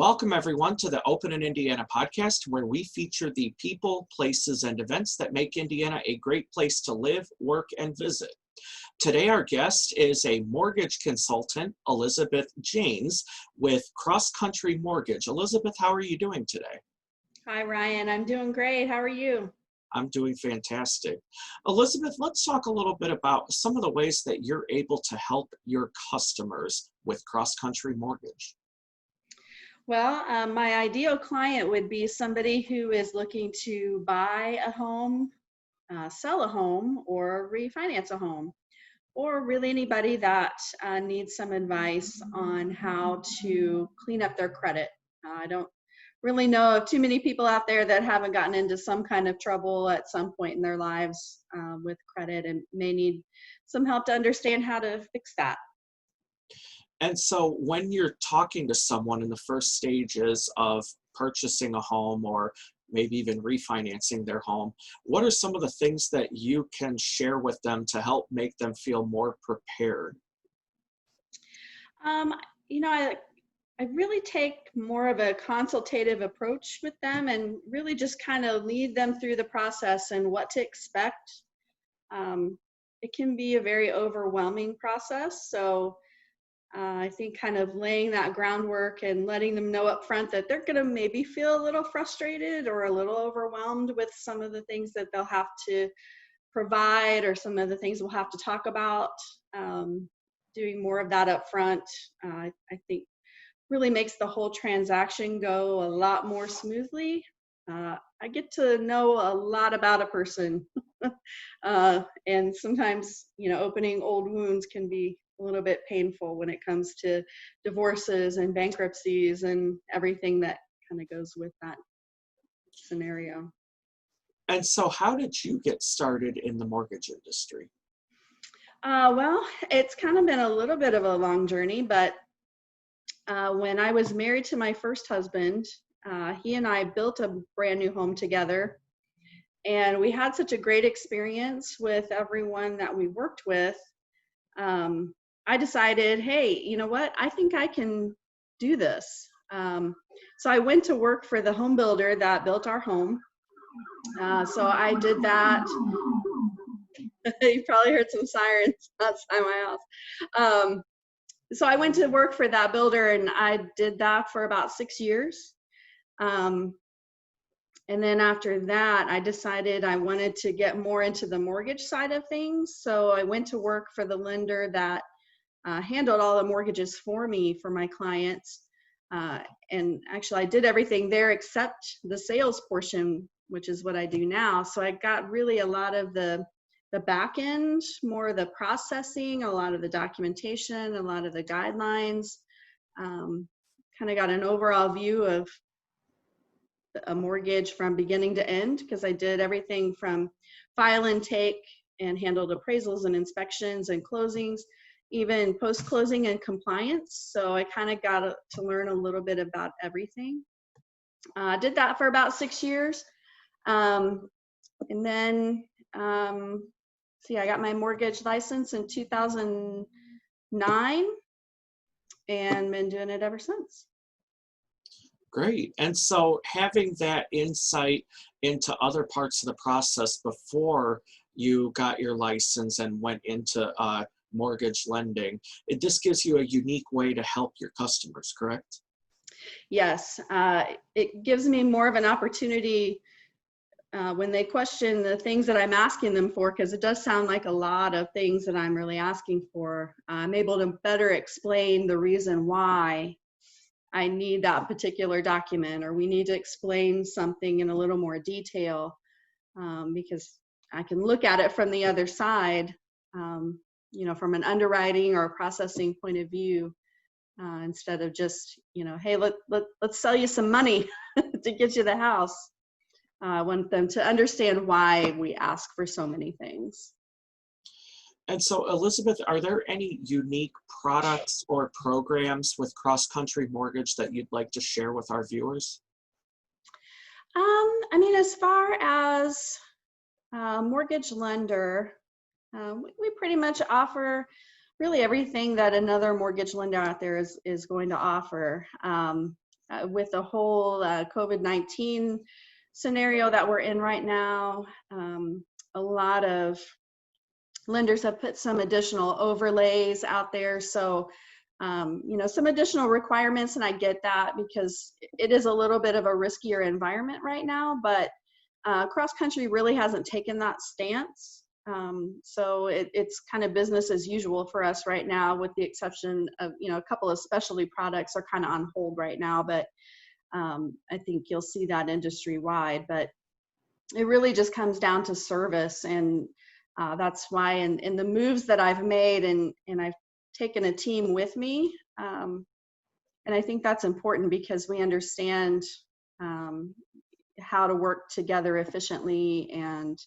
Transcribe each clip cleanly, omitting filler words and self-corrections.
Welcome, everyone, to the Open in Indiana podcast, where we feature the people, places, and events that make Indiana a great place to live, work, and visit. Today, our guest is a mortgage consultant, Elizabeth Janes, with Cross Country Mortgage. Elizabeth, how are you doing today? Hi, Ryan. I'm doing great. How are you? I'm doing fantastic. Elizabeth, let's talk a little bit about some of the ways that you're able to help your customers with Cross Country Mortgage. Well, my ideal client would be somebody who is looking to buy a home, sell a home, or refinance a home, or really anybody that needs some advice on how to clean up their credit. I don't really know of too many people out there that haven't gotten into some kind of trouble at some point in their lives with credit and may need some help to understand how to fix that. And so when you're talking to someone in the first stages of purchasing a home or maybe even refinancing their home, what are some of the things that you can share with them to help make them feel more prepared? Um, I really take more of a consultative approach with them and really just kind of lead them through the process and what to expect. It can be a very overwhelming process. So I think kind of laying that groundwork and letting them know up front that they're going to maybe feel a little frustrated or a little overwhelmed with some of the things that they'll have to provide or some of the things we'll have to talk about. Doing more of that up front, I think really makes the whole transaction go a lot more smoothly. I get to know a lot about a person. And sometimes, opening old wounds can be a little bit painful when it comes to divorces and bankruptcies and everything that kind of goes with that scenario. And so how did you get started in the mortgage industry? Well, it's kind of been a little bit of a long journey, but when I was married to my first husband, he and I built a brand new home together. And we had such a great experience with everyone that we worked with. I decided, hey, you know what? I think I can do this. So I went to work for the home builder that built our home. So I did that. You probably heard some sirens outside my house. So I went to work for that builder and I did that for about 6 years. And then after that, I decided I wanted to get more into the mortgage side of things. So I went to work for the lender that handled all the mortgages for me for my clients. And actually, I did everything there except the sales portion, which is what I do now. So I got really a lot of the back end, more of the processing, a lot of the documentation, a lot of the guidelines, kind of got an overall view of a mortgage from beginning to end, because I did everything from file intake and handled appraisals and inspections and closings, even post-closing and compliance. So I kind of got to learn a little bit about everything. I did that for about 6 years. And then, I got my mortgage license in 2009 and been doing it ever since. Great. And so having that insight into other parts of the process before you got your license and went into mortgage lending, this gives you a unique way to help your customers, correct? Yes. It gives me more of an opportunity when they question the things that I'm asking them for, because it does sound like a lot of things that I'm really asking for. I'm able to better explain the reason why I need that particular document, or we need to explain something in a little more detail, because I can look at it from the other side, from an underwriting or a processing point of view, instead of just, hey, let's sell you some money to get you the house. I want them to understand why we ask for so many things. And so, Elizabeth, are there any unique products or programs with Cross Country Mortgage that you'd like to share with our viewers? As far as mortgage lender, we pretty much offer really everything that another mortgage lender out there is going to offer. with the whole COVID-19 scenario that we're in right now. A lot of lenders have put some additional overlays out there. So, some additional requirements, and I get that because it is a little bit of a riskier environment right now, but cross country really hasn't taken that stance. So it's kind of business as usual for us right now, with the exception of, a couple of specialty products are kind of on hold right now, but I think you'll see that industry wide. But it really just comes down to service, and that's why in the moves that I've made, and I've taken a team with me, and I think that's important because we understand how to work together efficiently, and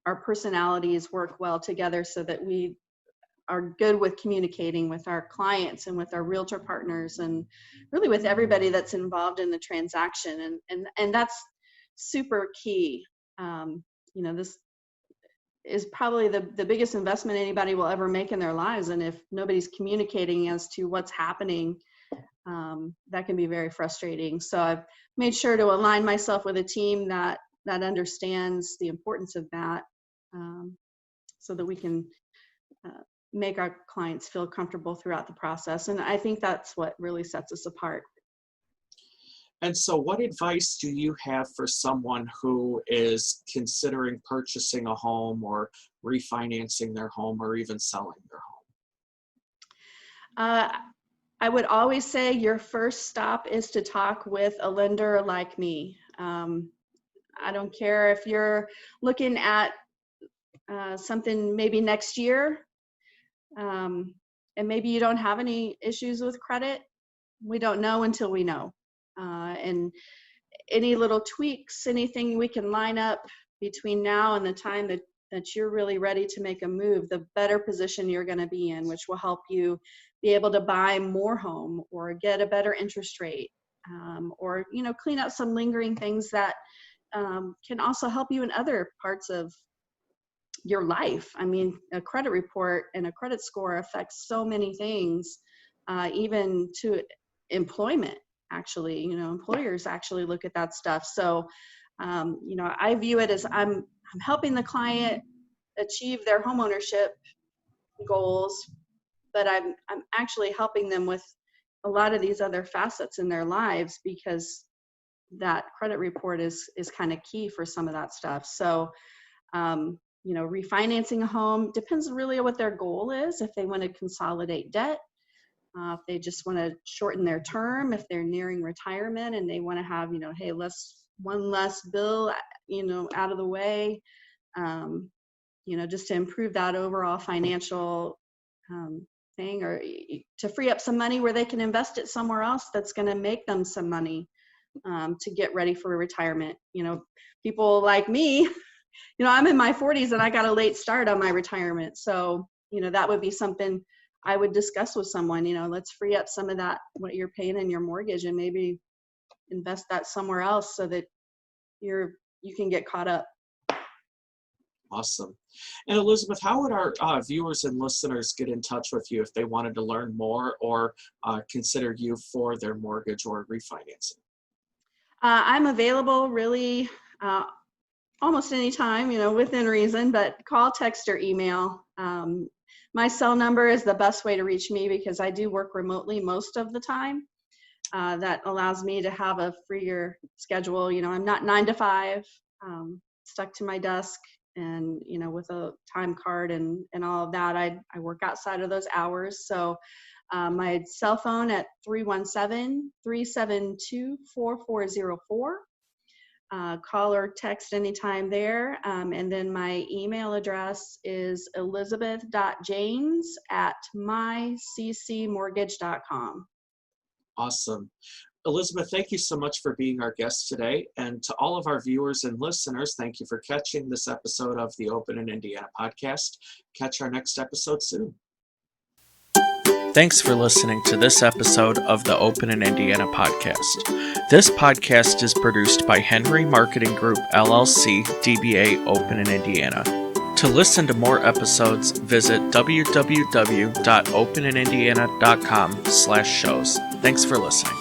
our personalities work well together so that we are good with communicating with our clients and with our realtor partners, and really with everybody that's involved in the transaction. And that's super key. This is probably the biggest investment anybody will ever make in their lives. And if nobody's communicating as to what's happening, that can be very frustrating. So I've made sure to align myself with a team that understands the importance of that, so that we can make our clients feel comfortable throughout the process. And I think that's what really sets us apart. And so what advice do you have for someone who is considering purchasing a home or refinancing their home or even selling their home? I would always say your first stop is to talk with a lender like me. I don't care if you're looking at something maybe next year, and maybe you don't have any issues with credit. We don't know until we know. And any little tweaks, anything we can line up between now and the time that you're really ready to make a move, the better position you're going to be in, which will help you be able to buy more home or get a better interest rate, or clean up some lingering things that can also help you in other parts of your life. I mean, a credit report and a credit score affects so many things, even to employment. Actually, employers actually look at that stuff. So, I view it as I'm helping the client achieve their homeownership goals, but I'm actually helping them with a lot of these other facets in their lives, because that credit report is kind of key for some of that stuff. So, refinancing a home depends really on what their goal is. If they want to consolidate debt, if they just want to shorten their term, if they're nearing retirement and they want to have, hey, one less bill, out of the way, just to improve that overall financial thing, or to free up some money where they can invest it somewhere else that's going to make them some money to get ready for retirement. People like me, I'm in my 40s and I got a late start on my retirement. So, that would be something I would discuss with someone. Let's free up some of that, what you're paying in your mortgage, and maybe invest that somewhere else so that you can get caught up. Awesome. And Elizabeth, how would our viewers and listeners get in touch with you if they wanted to learn more or consider you for their mortgage or refinancing? I'm available really almost any time, within reason, but call, text, or email. My cell number is the best way to reach me because I do work remotely most of the time. That allows me to have a freer schedule. I'm not 9 to 5, stuck to my desk, and with a time card and all of that. I work outside of those hours. So my cell phone at 317-372-4404. Call or text anytime there. And then my email address is elizabeth.james@myccmortgage.com. Awesome. Elizabeth, thank you so much for being our guest today. And to all of our viewers and listeners, thank you for catching this episode of the Open in Indiana podcast. Catch our next episode soon. Thanks for listening to this episode of the Open in Indiana podcast. This podcast is produced by Henry Marketing Group, LLC, DBA Open in Indiana. To listen to more episodes, visit www.openindiana.com/shows. Thanks for listening.